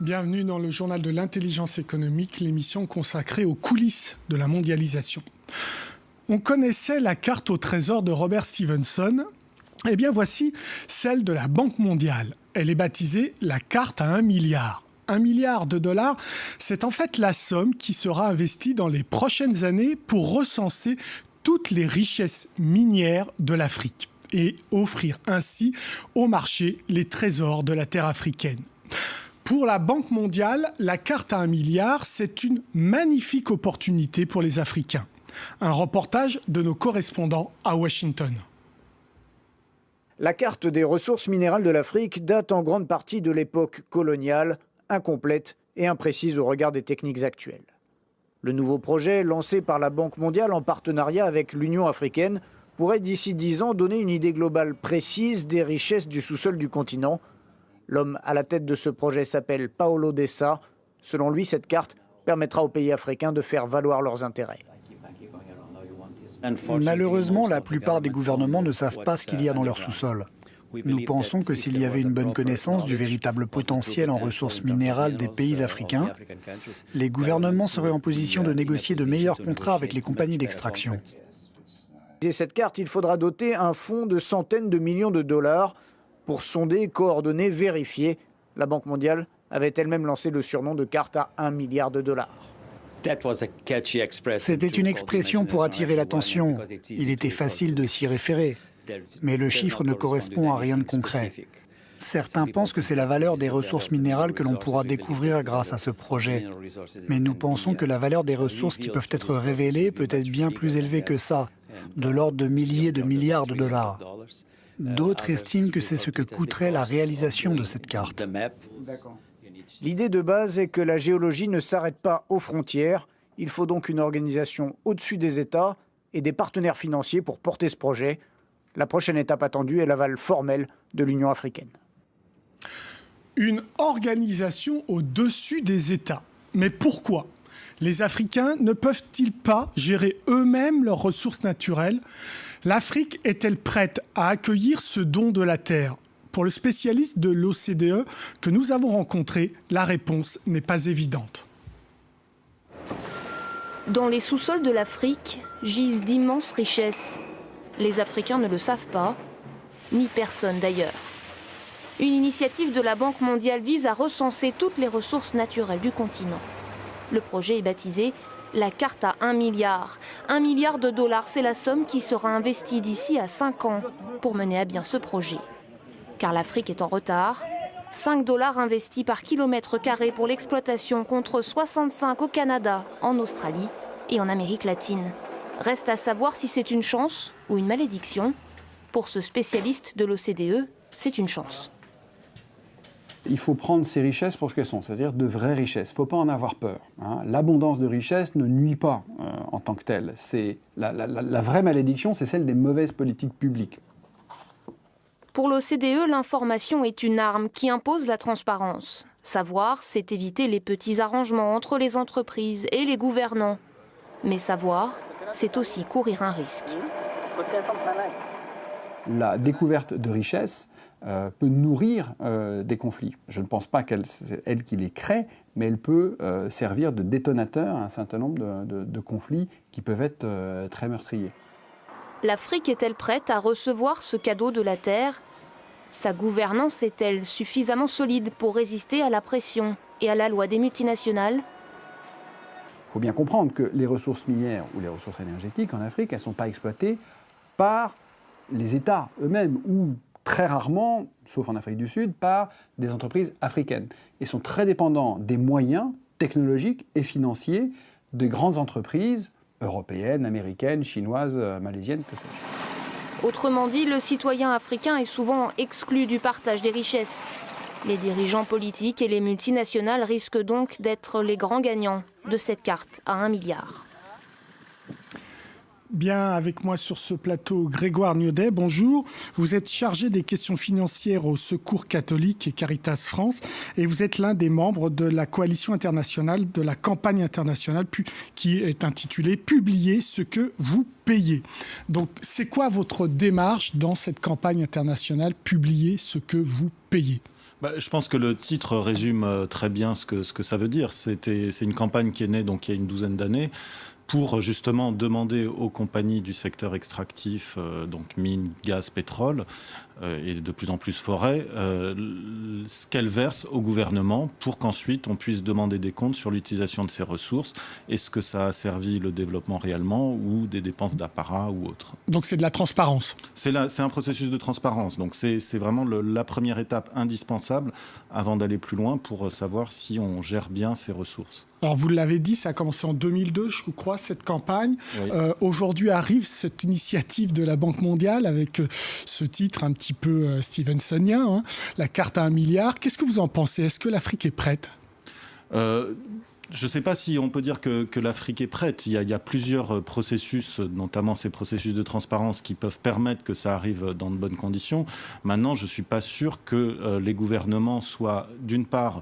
Bienvenue dans le journal de l'intelligence économique, l'émission consacrée aux coulisses de la mondialisation. On connaissait la carte au trésor de Robert Stevenson. Eh bien voici celle de la Banque mondiale. Elle est baptisée la carte à 1 milliard. 1 milliard de dollars, c'est en fait la somme qui sera investie dans les prochaines années pour recenser toutes les richesses minières de l'Afrique et offrir ainsi au marché les trésors de la terre africaine. Pour la Banque mondiale, la carte à 1 milliard, c'est une magnifique opportunité pour les Africains. Un reportage de nos correspondants à Washington. La carte des ressources minérales de l'Afrique date en grande partie de l'époque coloniale, incomplète et imprécise au regard des techniques actuelles. Le nouveau projet, lancé par la Banque mondiale en partenariat avec l'Union africaine, pourrait d'ici 10 ans donner une idée globale précise des richesses du sous-sol du continent. L'homme à la tête de ce projet s'appelle Paolo Dessa. Selon lui, cette carte permettra aux pays africains de faire valoir leurs intérêts. Malheureusement, la plupart des gouvernements ne savent pas ce qu'il y a dans leur sous-sol. Nous pensons que s'il y avait une bonne connaissance du véritable potentiel en ressources minérales des pays africains, les gouvernements seraient en position de négocier de meilleurs contrats avec les compagnies d'extraction. Dès cette carte, il faudra doter un fonds de centaines de millions de dollars pour sonder, coordonner, vérifier. La Banque mondiale avait elle-même lancé le surnom de carte à 1 milliard de dollars. C'était une expression pour attirer l'attention. Il était facile de s'y référer. Mais le chiffre ne correspond à rien de concret. Certains pensent que c'est la valeur des ressources minérales que l'on pourra découvrir grâce à ce projet. Mais nous pensons que la valeur des ressources qui peuvent être révélées peut être bien plus élevée que ça, de l'ordre de milliers de milliards de dollars. D'autres estiment que c'est ce que coûterait la réalisation de cette carte. L'idée de base est que la géologie ne s'arrête pas aux frontières. Il faut donc une organisation au-dessus des États et des partenaires financiers pour porter ce projet. La prochaine étape attendue est l'aval formel de l'Union africaine. Une organisation au-dessus des États. Mais pourquoi ? Les Africains ne peuvent-ils pas gérer eux-mêmes leurs ressources naturelles ? L'Afrique est-elle prête à accueillir ce don de la terre ? Pour le spécialiste de l'OCDE que nous avons rencontré, la réponse n'est pas évidente. Dans les sous-sols de l'Afrique gisent d'immenses richesses. Les Africains ne le savent pas, ni personne d'ailleurs. Une initiative de la Banque mondiale vise à recenser toutes les ressources naturelles du continent. Le projet est baptisé la carte à 1 milliard. 1 milliard de dollars, c'est la somme qui sera investie d'ici à 5 ans pour mener à bien ce projet. Car l'Afrique est en retard. 5 dollars investis par kilomètre carré pour l'exploitation contre 65 au Canada, en Australie et en Amérique latine. Reste à savoir si c'est une chance ou une malédiction. Pour ce spécialiste de l'OCDE, c'est une chance. Il faut prendre ces richesses pour ce qu'elles sont, c'est-à-dire de vraies richesses. Il ne faut pas en avoir peur. L'abondance de richesses ne nuit pas en tant que telle. La vraie malédiction, c'est celle des mauvaises politiques publiques. Pour l'OCDE, l'information est une arme qui impose la transparence. Savoir, c'est éviter les petits arrangements entre les entreprises et les gouvernants. Mais savoir, c'est aussi courir un risque. La découverte de richesses peut nourrir des conflits. Je ne pense pas c'est elle qui les crée, mais elle peut servir de détonateur à un certain nombre de conflits qui peuvent être très meurtriers. L'Afrique est-elle prête à recevoir ce cadeau de la Terre ? Sa gouvernance est-elle suffisamment solide pour résister à la pression et à la loi des multinationales ? Il faut bien comprendre que les ressources minières ou les ressources énergétiques en Afrique, elles ne sont pas exploitées par les États eux-mêmes ou très rarement, sauf en Afrique du Sud, par des entreprises africaines. Ils sont très dépendants des moyens technologiques et financiers de grandes entreprises européennes, américaines, chinoises, malaisiennes, que sais-je. Autrement dit, le citoyen africain est souvent exclu du partage des richesses. Les dirigeants politiques et les multinationales risquent donc d'être les grands gagnants de cette carte à 1 milliard. Bien, avec moi sur ce plateau, Grégoire Niodet, bonjour. Vous êtes chargé des questions financières au Secours catholique et Caritas France et vous êtes l'un des membres de la coalition internationale de la campagne internationale qui est intitulée « Publiez ce que vous payez ». Donc, c'est quoi votre démarche dans cette campagne internationale « Publiez ce que vous payez » ? Je pense que le titre résume très bien ce que ça veut dire. C'est une campagne qui est née donc, il y a une douzaine d'années pour justement demander aux compagnies du secteur extractif, donc mines, gaz, pétrole, et de plus en plus forêt, ce qu'elles versent au gouvernement pour qu'ensuite on puisse demander des comptes sur l'utilisation de ces ressources. Est-ce que ça a servi le développement réellement ou des dépenses d'apparat ou autre. Donc c'est de la transparence. C'est un processus de transparence. Donc c'est vraiment la première étape indispensable avant d'aller plus loin pour savoir si on gère bien ces ressources. Alors vous l'avez dit, ça a commencé en 2002, je crois, cette campagne. Oui. Aujourd'hui arrive cette initiative de la Banque mondiale avec ce titre un petit peu Stevensonien, hein, la carte à 1 milliard. Qu'est-ce que vous en pensez? Est-ce que l'Afrique est prête? Je ne sais pas si on peut dire que l'Afrique est prête. Il y a plusieurs processus, notamment ces processus de transparence, qui peuvent permettre que ça arrive dans de bonnes conditions. Maintenant, je ne suis pas sûr que les gouvernements soient, d'une part,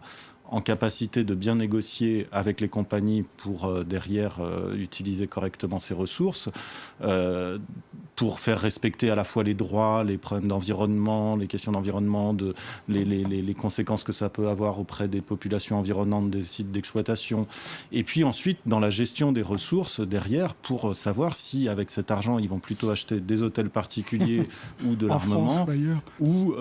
en capacité de bien négocier avec les compagnies pour derrière utiliser correctement ces ressources, pour faire respecter à la fois les droits, les problèmes d'environnement, les questions d'environnement, les conséquences que ça peut avoir auprès des populations environnantes des sites d'exploitation. Et puis ensuite, dans la gestion des ressources derrière, pour savoir si avec cet argent, ils vont plutôt acheter des hôtels particuliers ou de l'armement, ou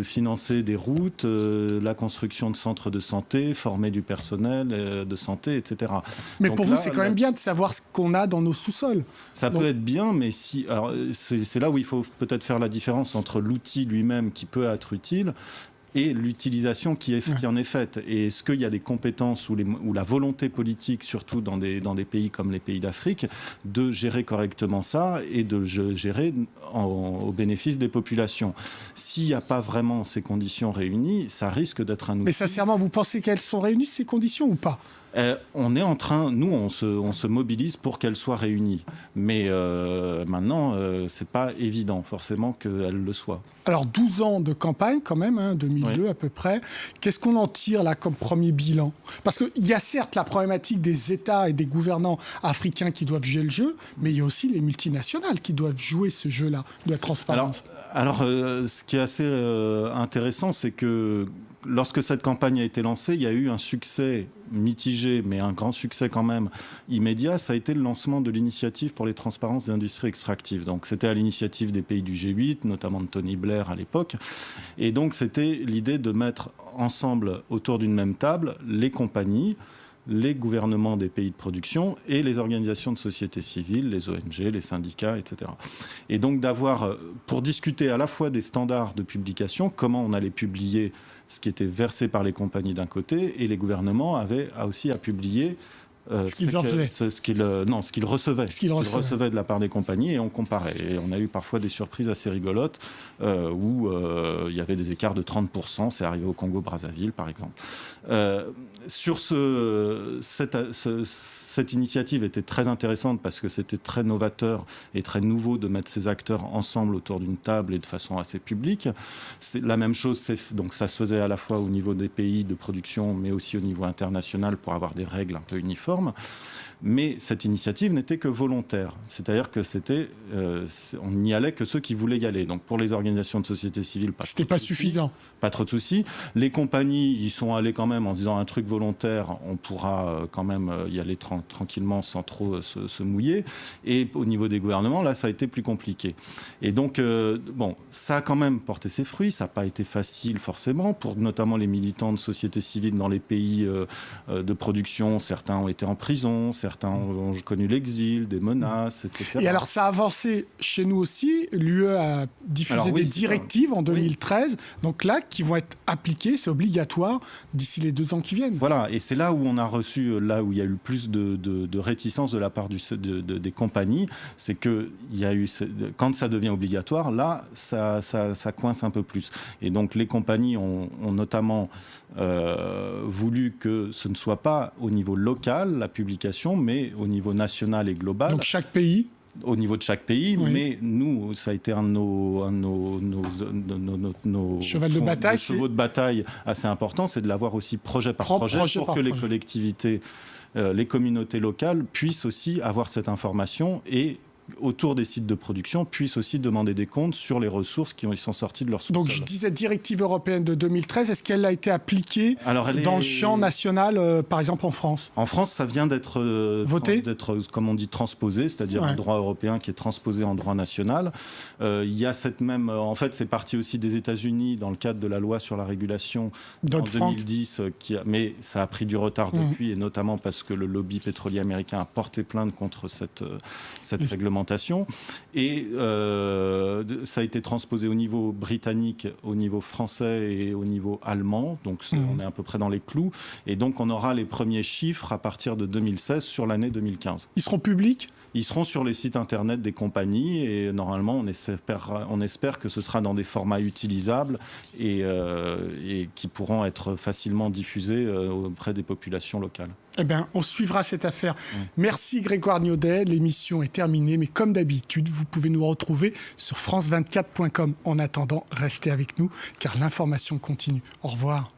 financer des routes, la construction de centres de santé, former du personnel de santé, etc. Mais donc pour vous, c'est quand même bien de savoir ce qu'on a dans nos sous-sols. Ça peut être bien, mais si... Alors, c'est là où il faut peut-être faire la différence entre l'outil lui-même qui peut être utile et l'utilisation qui en est faite. Et est-ce qu'il y a des compétences ou la volonté politique, surtout dans des pays comme les pays d'Afrique, de gérer correctement ça et de gérer au bénéfice des populations? S'il n'y a pas vraiment ces conditions réunies, ça risque d'être un outil... Mais sincèrement, vous pensez qu'elles sont réunies, ces conditions, ou pas? On est en train, nous, on se mobilise pour qu'elles soient réunies. Mais maintenant, c'est pas évident, forcément, qu'elles le soient. Alors, 12 ans de campagne, quand même, hein, 2002 à peu près. Qu'est-ce qu'on en tire, là, comme premier bilan? Parce qu'il y a certes la problématique des États et des gouvernants africains qui doivent jouer le jeu, mais il y a aussi les multinationales qui doivent jouer ce jeu-là de la transparence. Alors ce qui est assez intéressant, c'est que lorsque cette campagne a été lancée, il y a eu un succès mitigé, mais un grand succès quand même immédiat. Ça a été le lancement de l'initiative pour les transparences des industries extractives. Donc c'était à l'initiative des pays du G8, notamment de Tony Blair à l'époque. Et donc c'était l'idée de mettre ensemble autour d'une même table les compagnies, les gouvernements des pays de production et les organisations de société civile, les ONG, les syndicats, etc. Et donc d'avoir, pour discuter à la fois des standards de publication, comment on allait publier ce qui était versé par les compagnies d'un côté, et les gouvernements avaient aussi à publier ce qu'ils recevaient de la part des compagnies, et on comparait. Et on a eu parfois des surprises assez rigolotes où il y avait des écarts de 30%. C'est arrivé au Congo-Brazzaville, par exemple. Sur cette initiative était très intéressante parce que c'était très novateur et très nouveau de mettre ces acteurs ensemble autour d'une table et de façon assez publique. C'est la même chose, donc ça se faisait à la fois au niveau des pays de production, mais aussi au niveau international pour avoir des règles un peu uniformes. Mais cette initiative n'était que volontaire. C'est-à-dire que on n'y allait que ceux qui voulaient y aller. Donc pour les organisations de société civile, c'était pas suffisant. Pas trop de soucis. Les compagnies y sont allées quand même en disant un truc volontaire, on pourra quand même y aller tranquillement sans trop se mouiller. Et au niveau des gouvernements, là, ça a été plus compliqué. Et donc, ça a quand même porté ses fruits. Ça n'a pas été facile forcément pour notamment les militants de société civile dans les pays de production. Certains ont été en prison, certains ont connu l'exil, des menaces, etc. Et alors, ça a avancé chez nous aussi. L'UE a diffusé des directives en 2013, donc là, qui vont être appliquées, c'est obligatoire, d'ici les 2 ans qui viennent. Voilà, et c'est là où on a reçu, là où il y a eu plus de réticence de la part des compagnies, c'est que quand ça devient obligatoire, là, ça coince un peu plus. Et donc, les compagnies ont notamment voulu que ce ne soit pas au niveau local, la publication, mais au niveau national et global. Donc chaque pays? Au niveau de chaque pays, oui. Mais nous, ça a été un de nos chevaux de bataille assez important, c'est de l'avoir aussi projet par projet pour que les collectivités, les communautés locales puissent aussi avoir cette information et autour des sites de production puissent aussi demander des comptes sur les ressources qui sont sorties de leur sous-sol. Donc je disais directive européenne de 2013, est-ce qu'elle a été appliquée dans le champ national, par exemple en France ? En France, ça vient d'être voté, comme on dit, transposé, c'est-à-dire un droit européen qui est transposé en droit national. Il y a cette même... En fait, c'est parti aussi des États-Unis dans le cadre de la loi sur la régulation en 2010, mais ça a pris du retard depuis, et notamment parce que le lobby pétrolier américain a porté plainte contre cette réglementation. Et ça a été transposé au niveau britannique, au niveau français et au niveau allemand. Donc on est à peu près dans les clous. Et donc on aura les premiers chiffres à partir de 2016 sur l'année 2015. Ils seront publics ? Ils seront sur les sites internet des compagnies et normalement on espère que ce sera dans des formats utilisables et qui pourront être facilement diffusés auprès des populations locales. Eh bien, on suivra cette affaire. Merci Grégoire Niaudet. L'émission est terminée, mais comme d'habitude, vous pouvez nous retrouver sur france24.com. En attendant, restez avec nous, car l'information continue. Au revoir.